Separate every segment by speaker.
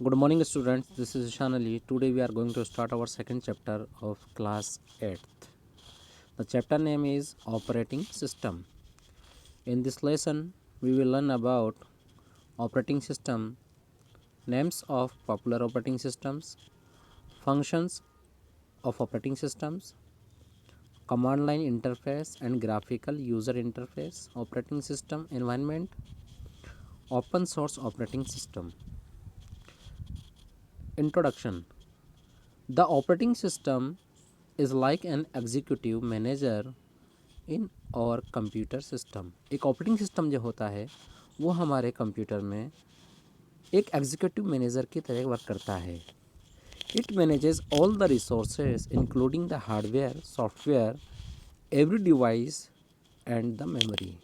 Speaker 1: Good morning, students. This is Ishan Ali. Today we are going to start our second chapter of class 8th. The chapter name is Operating System. In this lesson, we will learn about operating system, names of popular operating systems, functions of operating systems, command line interface and graphical user interface, operating system environment, open source operating system. Introduction. The operating system is like an executive manager इन और computer system. एक operating system जो होता है वो हमारे computer में एक executive manager की तरह वर्क करता है। It manages all the resources including the hardware, software, every device and the memory.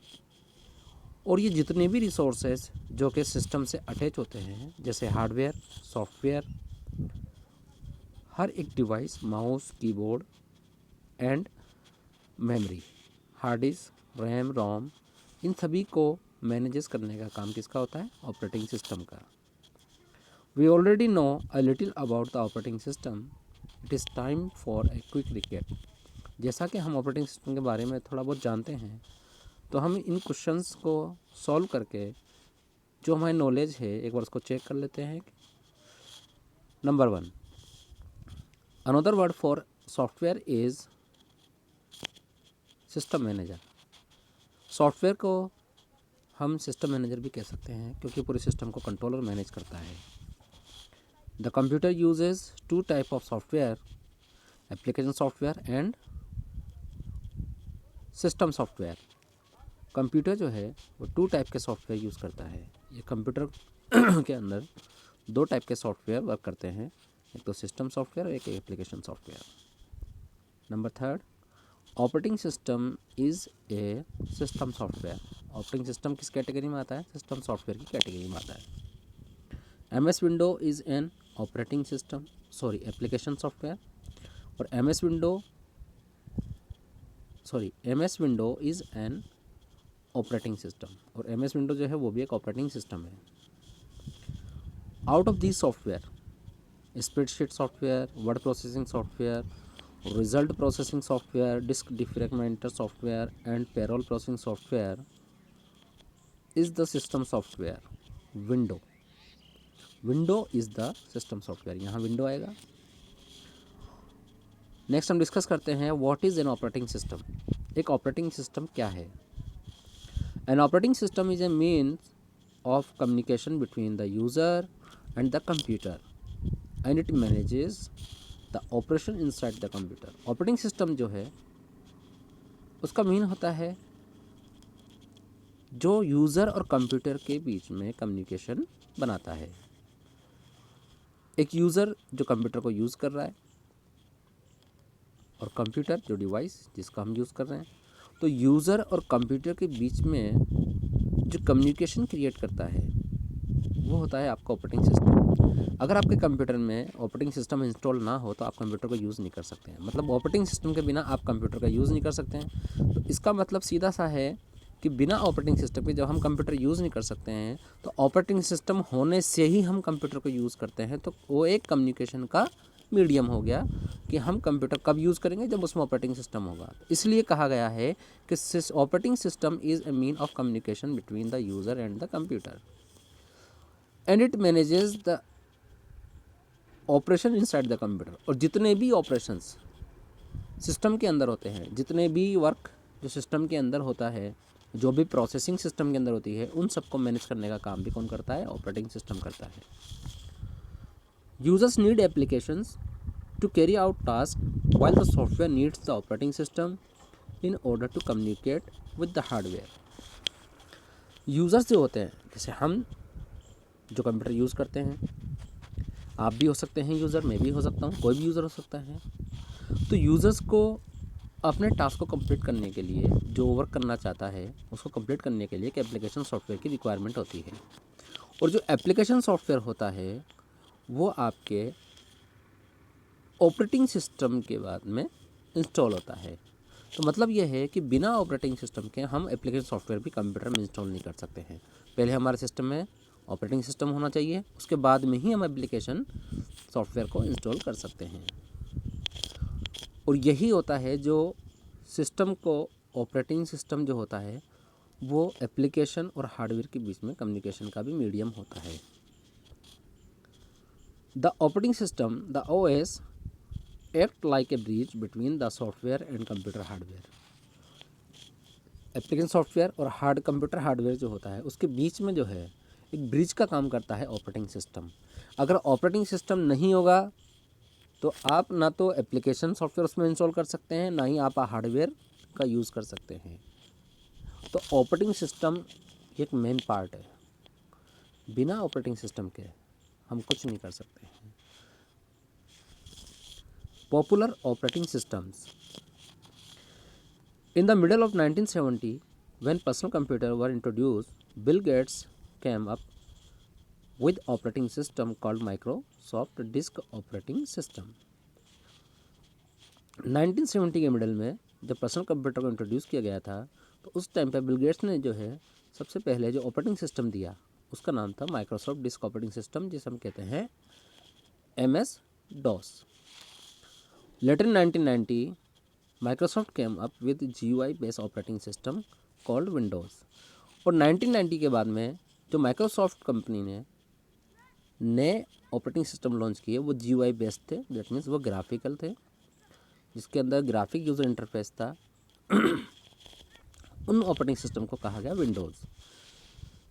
Speaker 1: और ये जितने भी रिसोर्सेज जो कि सिस्टम से अटैच होते हैं, जैसे हार्डवेयर, सॉफ्टवेयर, हर एक device, mouse, keyboard and memory, hard disk, RAM, ROM, इन सभी को मैनेजेस करने का काम किसका होता है? ऑपरेटिंग सिस्टम का। We already know a little about the operating system. It is time for a quick recap. जैसा कि हम ऑपरेटिंग सिस्टम के बारे में थोड़ा बहुत जानते हैं, तो हम इन क्वेश्चंस को सॉल्व करके जो हमारी नॉलेज है एक बार उसको चेक कर लेते हैं। Number 1, another word for software is system manager. Software को हम सिस्टम मैनेजर भी कह सकते हैं क्योंकि पूरे सिस्टम को कंट्रोल और मैनेज करता है। The computer uses two type of software, application software and system software. Computer जो है वो 2 टाइप के सॉफ्टवेयर यूज़ करता है। ये कंप्यूटर के अंदर 2 टाइप के सॉफ्टवेयर वर्क करते हैं, एक तो सिस्टम सॉफ्टवेयर और एक application software. Number 3, operating system is a system software. Operating system किस कैटेगरी में आता है? सिस्टम सॉफ्टवेयर की कैटेगरी में आता है। MS window is an operating system, application software. और MS window is an operating system, और MS विंडो जो है वो भी एक ऑपरेटिंग सिस्टम है। Out of this software, spreadsheet software, word processing software, result processing software, disk defragmenter software and payroll processing software is the system software. Window is the system software, यहाँ window आएगा। Next हम discuss करते हैं what is an operating system. एक operating system क्या है? N operating system is a means of communication between the user and the computer and it manages the operation inside the computer. Operating system जो है उसका mean होता है जो user और कंप्यूटर के बीच में कम्युनिकेशन बनाता है। एक यूज़र जो कंप्यूटर को यूज़ कर रहा है और कंप्यूटर जो डिवाइस जिसका हम यूज़ कर रहे हैं, तो यूज़र और कंप्यूटर के बीच में जो कम्युनिकेशन क्रिएट करता है वो होता है आपका ऑपरेटिंग सिस्टम। अगर आपके कंप्यूटर में ऑपरेटिंग सिस्टम इंस्टॉल ना हो तो आप कंप्यूटर को यूज़ नहीं कर सकते हैं। मतलब ऑपरेटिंग सिस्टम के बिना आप कंप्यूटर का यूज़ नहीं कर सकते हैं। तो इसका मतलब सीधा सा है कि बिना ऑपरेटिंग सिस्टम के जब हम कंप्यूटर यूज़ नहीं कर सकते हैं, तो ऑपरेटिंग सिस्टम होने से ही हम कंप्यूटर को यूज़ करते हैं। तो वो एक कम्युनिकेशन का मीडियम हो गया कि हम कंप्यूटर कब यूज़ करेंगे? जब उसमें ऑपरेटिंग सिस्टम होगा। इसलिए कहा गया है कि operating system is a mean of communication between the user and the computer and it manages the operation inside the computer. और जितने भी ऑपरेशंस सिस्टम के अंदर होते हैं, जितने भी वर्क जो सिस्टम के अंदर होता है, जो भी प्रोसेसिंग सिस्टम के अंदर होती है, उन सबको मैनेज करने का काम भी कौन करता है? ऑपरेटिंग सिस्टम करता है। Users need applications to carry out task while the software needs the operating system in order to communicate with the hardware। Users जो होते हैं, जैसे हम जो कंप्यूटर यूज़ करते हैं, आप भी हो सकते हैं यूज़र, मैं भी हो सकता हूँ, कोई भी यूज़र हो सकता है। तो यूज़र्स को अपने टास्क को कंप्लीट करने के लिए, जो वर्क करना चाहता है उसको कंप्लीट करने के लिए एक एप्लीकेशन सॉफ्टवेयर की रिक्वायरमेंट होती है। और जो एप्लीकेशन सॉफ्टवेयर होता है वो आपके ऑपरेटिंग सिस्टम के बाद में इंस्टॉल होता है। तो मतलब ये है कि बिना ऑपरेटिंग सिस्टम के हम एप्लीकेशन सॉफ्टवेयर भी कंप्यूटर में इंस्टॉल नहीं कर सकते हैं। पहले हमारे सिस्टम में ऑपरेटिंग सिस्टम होना चाहिए, उसके बाद में ही हम एप्लीकेशन सॉफ्टवेयर को इंस्टॉल कर सकते हैं। और यही होता है जो सिस्टम को, ऑपरेटिंग सिस्टम जो होता है वो एप्लीकेशन और हार्डवेयर के बीच में कम्युनिकेशन का भी मीडियम होता है। The operating system, the OS, act like a bridge between the software and computer hardware. Application software और कंप्यूटर हार्डवेयर जो होता है उसके बीच में जो है एक ब्रिज का काम करता है ऑपरेटिंग सिस्टम। अगर ऑपरेटिंग सिस्टम नहीं होगा तो आप ना तो एप्लीकेशन सॉफ्टवेयर उसमें इंस्टॉल कर सकते हैं, ना ही आप हार्डवेयर का यूज़ कर सकते हैं। तो ऑपरेटिंग सिस्टम एक मेन पार्ट है, बिना ऑपरेटिंग सिस्टम के हम कुछ नहीं कर सकते हैं। Popular operating systems. In the middle of 1970, when personal computers were introduced, Bill Gates came up with operating system called Microsoft Disk Operating System. 1970 के मिडल में जब पर्सनल कंप्यूटर को इंट्रोड्यूस किया गया था तो उस टाइम पे बिल गेट्स ने जो है सबसे पहले जो ऑपरेटिंग सिस्टम दिया उसका नाम था माइक्रोसॉफ्ट डिस्क ऑपरेटिंग सिस्टम, जिसे हम कहते हैं MS-DOS. Later in 1990, Microsoft came up with GUI based operating system called Windows. और 1990 के बाद में जो माइक्रोसॉफ्ट कंपनी ने नए ऑपरेटिंग सिस्टम लॉन्च किए वो GUI बेस्ड थे, दैट मीन्स वो ग्राफिकल थे, जिसके अंदर ग्राफिक यूज़र इंटरफेस था। उन ऑपरेटिंग सिस्टम को कहा गया विंडोज़।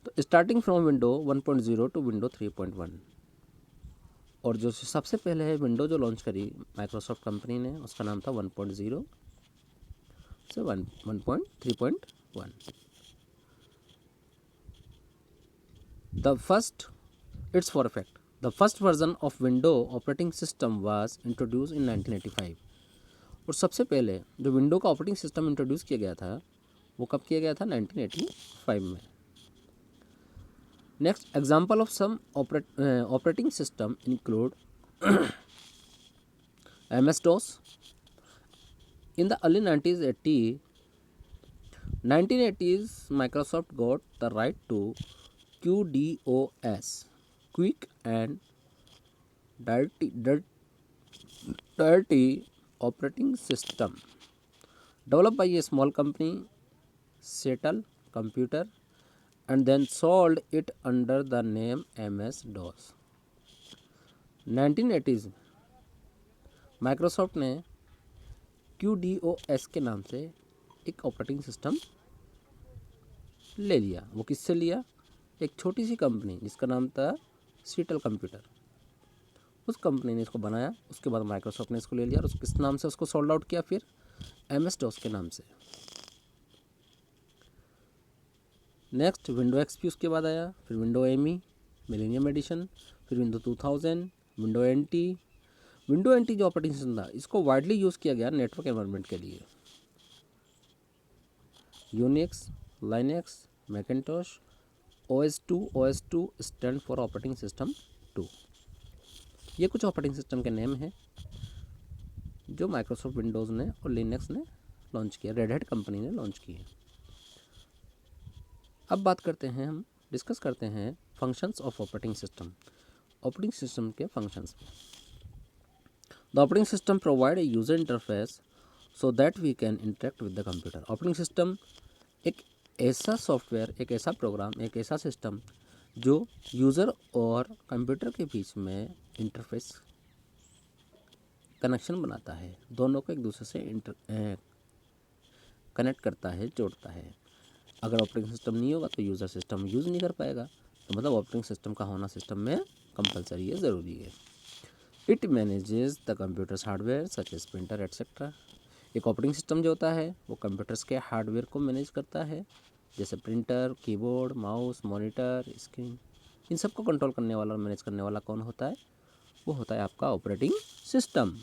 Speaker 1: तो starting from window 1.0 to window 3.1, और जो सबसे पहले है विंडो जो लॉन्च करी माइक्रोसॉफ्ट कंपनी ने उसका नाम था 1.0 से 1.3.1। The first it's for effect the first version of window operating system was introduce इन 1985। और सबसे पहले जो विंडो का ऑपरेटिंग सिस्टम इंट्रोड्यूस किया गया था वो कब किया गया था? 1985 में। Next example of some operating system include MS-DOS. In the early 1980s, Microsoft got the right to QDOS, Quick and Dirty Operating System, developed by a small company, Settle Computer, and then sold it under the name MS-DOS. 1980s Microsoft ने QDOS के नाम से एक operating system ले लिया। वो किससे लिया? एक छोटी सी कंपनी जिसका नाम था सीटल कंप्यूटर, उस कंपनी ने इसको बनाया। उसके बाद माइक्रोसॉफ्ट ने इसको ले लिया और किस नाम से उसको सोल्ड आउट किया? फिर MS-DOS के नाम से। नेक्स्ट विंडो XP उसके बाद आया, फिर विंडो ME मिलेनियम एडिशन, फिर window 2000, window NT। Window NT जो ऑपरेटिंग सिस्टम था इसको वाइडली यूज़ किया गया नेटवर्क एनवायरनमेंट के लिए। Unix, Linux, Macintosh, OS2 stand for operating system 2। ये कुछ ऑपरेटिंग सिस्टम के नेम हैं जो माइक्रोसॉफ्ट विंडोज़ ने और लिनक्स ने लॉन्च किया, रेड हैट कंपनी ने लॉन्च किए। अब बात करते हैं, हम डिस्कस करते हैं functions of operating system, operating system के functions. The operating system provide a user interface so that we can interact with the computer. Operating system एक ऐसा सॉफ्टवेयर, एक ऐसा प्रोग्राम, एक ऐसा सिस्टम जो यूज़र और कंप्यूटर के बीच में इंटरफेस कनेक्शन बनाता है, दोनों को एक दूसरे से कनेक्ट करता है, जोड़ता है। अगर ऑपरेटिंग सिस्टम नहीं होगा तो यूज़र सिस्टम यूज़ नहीं कर पाएगा, तो मतलब ऑपरेटिंग सिस्टम का होना सिस्टम में कंपलसरी है, ज़रूरी है। It manages the computer's hardware such as printer etcetera. एक ऑपरेटिंग सिस्टम जो होता है वो कंप्यूटर्स के हार्डवेयर को मैनेज करता है, जैसे printer, keyboard, mouse, monitor, screen. इन सबको कंट्रोल करने वाला और मैनेज करने वाला कौन होता है? वो होता है आपका operating system.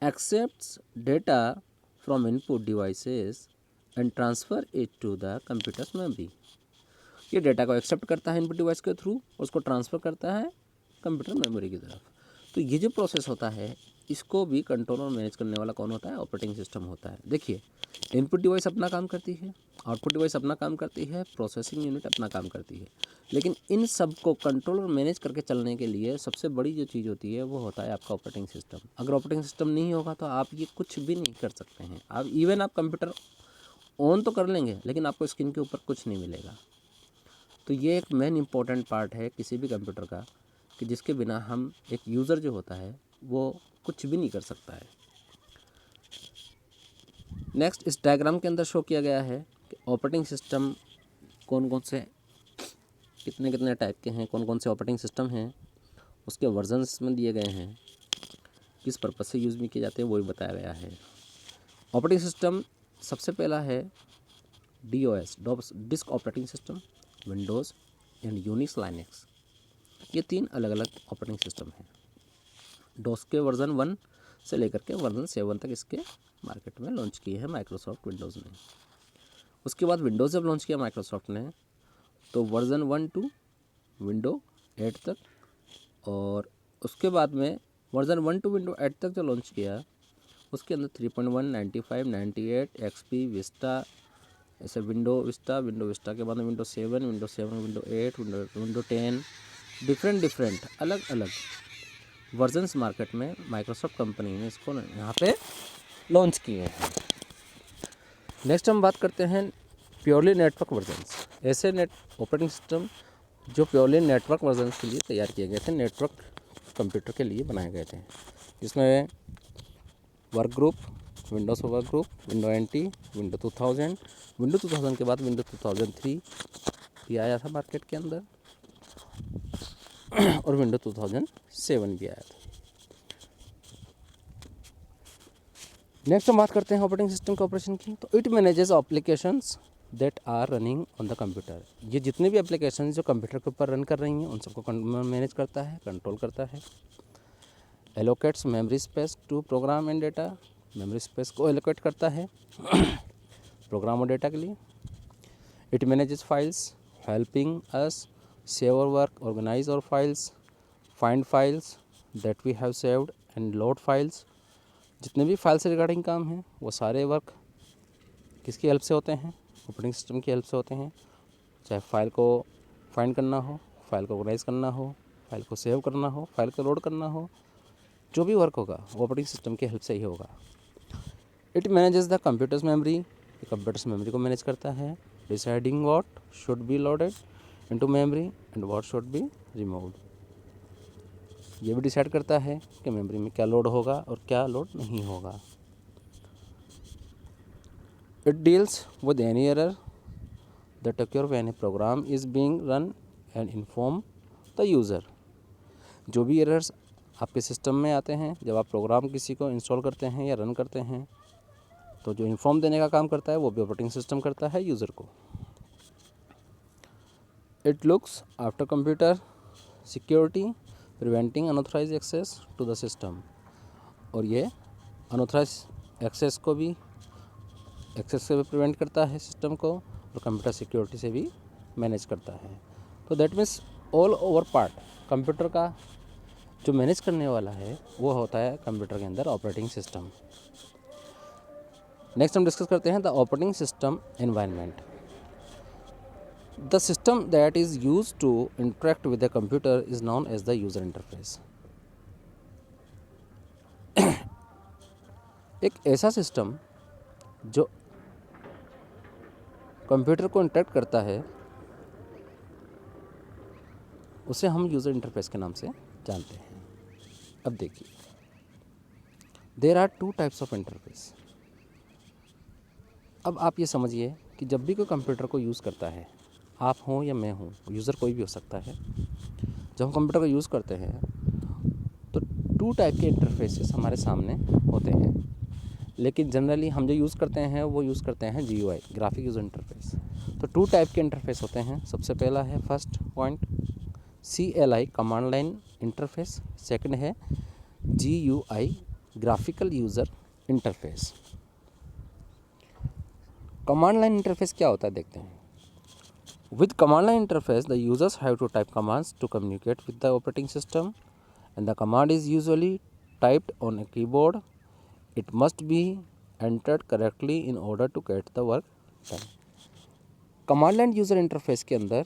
Speaker 1: Accepts data from input devices and transfer it to the computer's memory. ये डेटा को एक्सेप्ट करता है इनपुट डिवाइस के थ्रू और उसको ट्रांसफ़र करता है कंप्यूटर मेमोरी की तरफ। तो ये जो प्रोसेस होता है इसको भी कंट्रोल और मैनेज करने वाला कौन होता है? ऑपरेटिंग सिस्टम होता है। देखिए, इनपुट डिवाइस अपना काम करती है, आउटपुट डिवाइस अपना काम करती है, प्रोसेसिंग यूनिट अपना काम करती है। लेकिन इन सब को कंट्रोल और मैनेज करके चलने के लिए सबसे बड़ी जो चीज़ होती है वो होता है आपका ऑपरेटिंग सिस्टम। अगर ऑपरेटिंग सिस्टम नहीं होगा तो आप ये कुछ भी नहीं कर सकते हैं। आप इवन आप कंप्यूटर ऑन तो कर लेंगे लेकिन आपको स्क्रीन के ऊपर कुछ नहीं मिलेगा। तो ये एक मेन इम्पोर्टेंट पार्ट है किसी भी कंप्यूटर का, कि जिसके बिना हम एक यूज़र जो होता है वो कुछ भी नहीं कर सकता है। नेक्स्ट, इस डायग्राम के अंदर शो किया गया है कि ऑपरेटिंग सिस्टम कौन कौन से कितने कितने टाइप के हैं, कौन कौन से ऑपरेटिंग सिस्टम हैं, उसके वर्जन्स में दिए गए हैं, किस पर्पज़ से यूज़ भी किए जाते हैं वो भी बताया गया है। ऑपरेटिंग सिस्टम सबसे पहला है DOS, disk operating system, Windows and Unix Linux. ये 3 अलग अलग ऑपरेटिंग सिस्टम हैं। डोस के वर्जन 1 से लेकर के वर्जन 7 तक इसके मार्केट में लॉन्च किए हैं माइक्रोसॉफ्ट विंडोज़ ने। उसके बाद विंडोज़ जब लॉन्च किया माइक्रोसॉफ्ट ने तो वर्जन 1 टू विंडो 8 तक, और उसके बाद में वर्जन 1 टू विंडो 8 तक जो लॉन्च किया उसके अंदर 3.1, 95, 98, XP, विस्टा, ऐसे विंडो विस्टा के बाद में विंडो 7, विंडो 8, विंडो 10, डिफरेंट अलग अलग वर्जन्स मार्केट में माइक्रोसॉफ्ट कंपनी ने इसको यहाँ पे लॉन्च किए हैं। नेक्स्ट हम बात करते हैं प्योरली नेटवर्क वर्जन्स। ऐसे ऑपरेटिंग सिस्टम जो प्योरली नेटवर्क वर्जन्स के लिए तैयार किए गए थे, नेटवर्क कंप्यूटर के लिए बनाए गए थे, जिसमें work group, Windows work group, window NT, window 2000, window 2000 के बाद विंडो 2003 भी आया था मार्केट के अंदर, और विंडो 2007 भी आया था। नेक्स्ट हम बात करते हैं ऑपरेटिंग सिस्टम के ऑपरेशन की। तो it manages applications that are running on the computer. ये जितने भी एप्लीकेशन जो कंप्यूटर के ऊपर रन कर रही हैं उन सबको मैनेज करता है, कंट्रोल करता है। Allocates memory space to program and data, memory space को एलोकेट करता है प्रोग्राम और डेटा के लिए। It manages files, helping us save our work, organize our files, find files that we have saved and load files. जितने भी file से regarding काम हैं वो सारे वर्क किसकी हेल्प से होते हैं? ऑपरेटिंग सिस्टम की हेल्प से होते हैं। चाहे फाइल को फाइंड करना हो, फाइल को ऑर्गेनाइज करना हो, फाइल को सेव करना हो, फाइल को लोड करना हो, जो भी वर्क होगा वो ऑपरेटिंग सिस्टम की हेल्प से ही होगा। It manages the computer's memory, computers memory को मैनेज करता है, deciding what should be loaded into memory and what should be removed. ये भी डिसाइड करता है कि मेमोरी में क्या लोड होगा और क्या लोड नहीं होगा। It deals with any error that occur when a program is being run and inform the user. जो भी एरर्स आपके सिस्टम में आते हैं जब आप प्रोग्राम किसी को इंस्टॉल करते हैं या रन करते हैं, तो जो इन्फॉर्म देने का काम करता है वो भी ऑपरेटिंग सिस्टम करता है यूज़र को। It looks after computer security, preventing unauthorise access to the system. और ये अनऑथराइज एक्सेस से भी प्रिवेंट करता है सिस्टम को, और कंप्यूटर सिक्योरिटी से भी मैनेज करता है। तो that means all over part computer का जो मैनेज करने वाला है वो होता है कंप्यूटर के अंदर ऑपरेटिंग सिस्टम। नेक्स्ट हम डिस्कस करते हैं the operating system environment. The system that is used to interact with the computer is known as the user interface. एक ऐसा सिस्टम जो कंप्यूटर को इंटरेक्ट करता है उसे हम यूज़र इंटरफेस के नाम से जानते हैं। अब देखिए, there are 2 types of interface. अब आप ये समझिए कि जब भी कोई कंप्यूटर को यूज़ करता है, आप हों या मैं हूँ, यूज़र कोई भी हो सकता है, जब हम कंप्यूटर को यूज़ करते हैं तो 2 टाइप के इंटरफेसेस हमारे सामने होते हैं। लेकिन जनरली हम जो यूज़ करते हैं वो यूज़ करते हैं GUI, ग्राफिक यूज़र इंटरफेस। तो 2 टाइप के इंटरफेस होते हैं। सबसे पहला है first point CLI, command line interface. Second है GUI, graphical user interface. Command line interface क्या होता है देखते हैं। With command line interface, the users have to type commands to communicate with the operating system, and the command is usually typed on a keyboard. It must be entered correctly in order to get the work done. Command line user interface के अंदर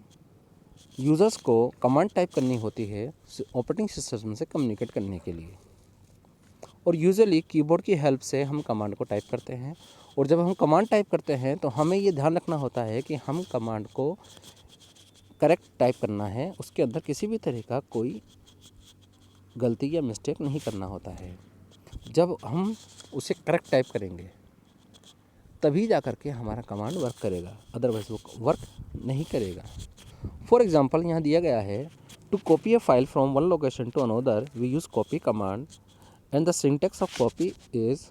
Speaker 1: users को command type करनी होती है operating system से communicate करने के लिए, और यूजुअली कीबोर्ड की हेल्प से हम कमांड को टाइप करते हैं। और जब हम कमांड टाइप करते हैं तो हमें ये ध्यान रखना होता है कि हम कमांड को करेक्ट टाइप करना है, उसके अंदर किसी भी तरह का कोई गलती या मिस्टेक नहीं करना होता है। जब हम उसे करेक्ट टाइप करेंगे तभी जा कर के हमारा कमांड वर्क करेगा, अदरवाइज वो वर्क नहीं करेगा। फॉर एग्जांपल यहाँ दिया गया है, to copy a file from one location to another we use copy command and the syntax of copy is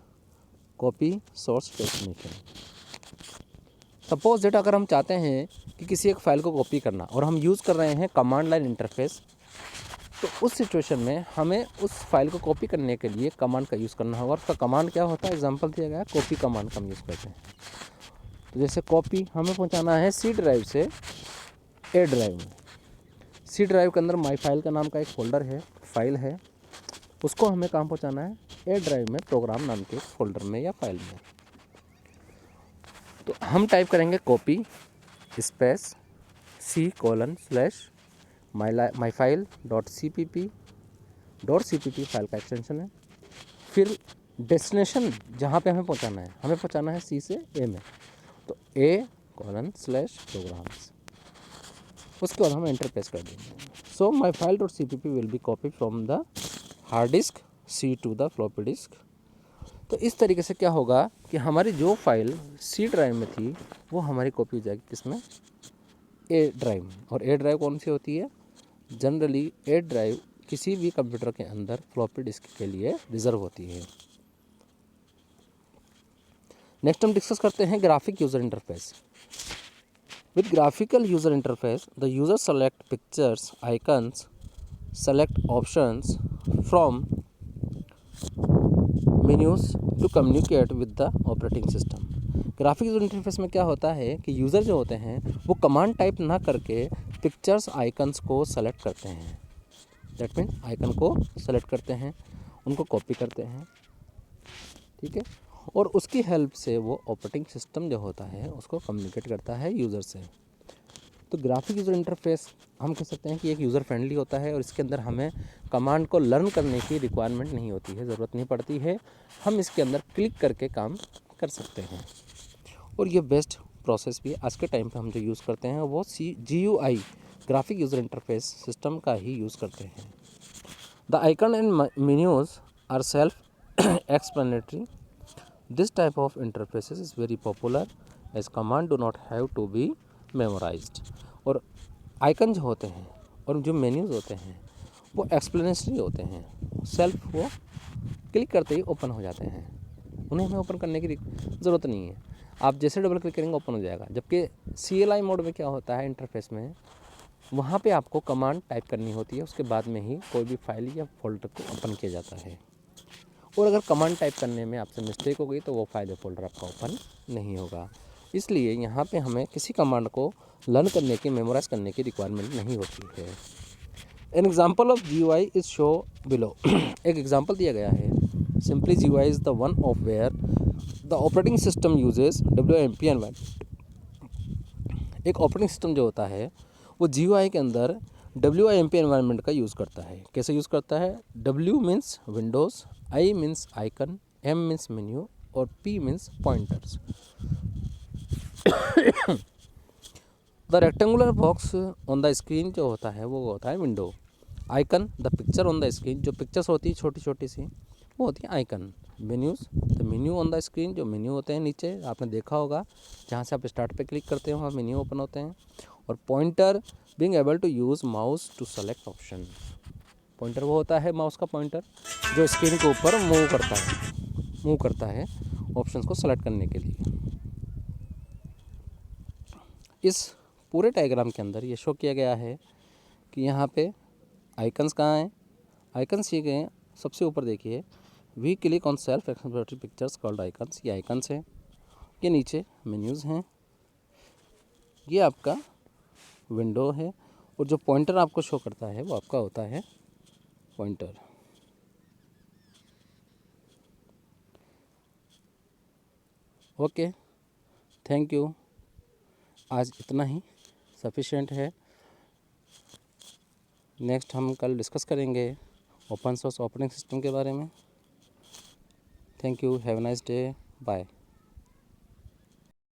Speaker 1: copy source destination. Suppose that अगर हम चाहते हैं कि किसी एक फ़ाइल को कॉपी करना और हम यूज़ कर रहे हैं कमांड लाइन इंटरफेस, तो उस सिचुएशन में हमें उस फाइल को कॉपी करने के लिए कमांड का यूज़ करना होगा। और उसका कमांड क्या होता है, एग्जांपल दिया गया है, कॉपी कमांड का हम यूज़ करते हैं। तो जैसे कॉपी हमें पहुंचाना है सी ड्राइव से ए ड्राइव में। सी ड्राइव के अंदर माई फाइल का नाम का एक फोल्डर है, फाइल है, उसको हमें कहाँ पहुंचाना है, ए ड्राइव में प्रोग्राम नाम के फोल्डर में या फाइल में। तो हम टाइप करेंगे कॉपी स्पेस C:/ माई फाइल .cpp फाइल का एक्सटेंशन है। फिर डेस्टिनेशन जहाँ पे हमें पहुँचाना है सी से ए में, तो A:/प्रोग्राम्स। उसके बाद हम एंटर प्रेस कर देंगे। So my file .cpp will be copy from the hard disk C to the floppy disk. तो इस तरीके से क्या होगा कि हमारी जो फाइल सी ड्राइव में थी वो हमारी कॉपी हो जाएगी किसमें, ए ड्राइव में। और ए ड्राइव कौन सी होती है, जनरली ए ड्राइव किसी भी कंप्यूटर के अंदर फ्लॉपी डिस्क के लिए रिजर्व होती है। नेक्स्ट हम डिस्कस करते हैं graphic user interface. With graphical user interface the user select pictures, icons, select options from menus to communicate with the operating system. Graphic user interface में क्या होता है कि यूज़र जो होते हैं वो कमांड टाइप ना करके पिक्चर्स, आइकन्स को सेलेक्ट करते हैं। दैट मीन आइकन को सेलेक्ट करते हैं, उनको कॉपी करते हैं, ठीक है, और उसकी हेल्प से वो ऑपरेटिंग सिस्टम जो होता है उसको कम्युनिकेट करता है यूज़र से। तो ग्राफिक यूज़र इंटरफेस हम कह सकते हैं कि एक यूज़र फ्रेंडली होता है और इसके अंदर हमें कमांड को लर्न करने की रिक्वायरमेंट नहीं होती है, ज़रूरत नहीं पड़ती है। हम इसके अंदर क्लिक करके काम कर सकते हैं। और ये बेस्ट प्रोसेस भी आज के टाइम पे हम जो यूज़ करते हैं वो GUI graphic user interface system का ही यूज़ करते हैं। The icon and menus are self explanatory. This type of interfaces is very popular as command do not have to be memorised. और आइकन जो होते हैं और जो मेन्यूज़ होते हैं वो एक्सप्लेनेटरी होते हैं, सेल्फ वो क्लिक करते ही ओपन हो जाते हैं, उन्हें हमें ओपन करने की ज़रूरत नहीं है। आप जैसे डबल क्लिक करेंगे ओपन हो जाएगा। जबकि CLI मोड में क्या होता है इंटरफेस में, वहाँ पे आपको कमांड टाइप करनी होती है, उसके बाद में ही कोई भी फाइल या फोल्डर को ओपन किया जाता है। और अगर कमांड टाइप करने में आपसे मिस्टेक हो गई तो वो फाइल या फोल्डर आपका ओपन नहीं होगा। इसलिए यहाँ पे हमें किसी कमांड को लर्न करने की, मेमोराइज करने की रिक्वायरमेंट नहीं होती है। An example of GUI is show below. एक एग्जाम्पल दिया गया है, simply GUI is the one of where the operating system uses WMP environment. एक ऑपरेटिंग सिस्टम जो होता है वो GUI के अंदर WIMP एनवायरनमेंट का यूज़ करता है। कैसे यूज़ करता है, W means Windows, I means icon, M means menu और P means pointers. The rectangular box on the screen जो होता है वो होता है window. Icon the picture on the screen, जो पिक्चर्स होती है छोटी छोटी सी वो होती है icon. Menus the menu on the screen, जो मेन्यू होते हैं नीचे आपने देखा होगा, जहाँ से आप स्टार्ट पे क्लिक करते हो वहाँ मेन्यू ओपन होते हैं। और pointer being able to use mouse to select option. Pointer वो होता है माउस का पॉइंटर जो स्क्रीन के ऊपर मूव करता है ऑप्शंस को सेलेक्ट करने के लिए। इस पूरे डायग्राम के अंदर ये शो किया गया है कि यहाँ पे आइकन्स कहाँ हैं, आइकन्स ये गए हैं सबसे ऊपर देखिए, we click on self explanatory pictures called icons, ये आइकन्स हैं। ये नीचे मेन्यूज़ हैं, ये आपका विंडो है, और जो पॉइंटर आपको शो करता है वो आपका होता है पॉइंटर। Okay, thank you. आज इतना ही सफिशिएंट है। नेक्स्ट हम कल डिस्कस करेंगे ओपन सोर्स ऑपरेटिंग सिस्टम के बारे में। Thank you, have a nice day, bye.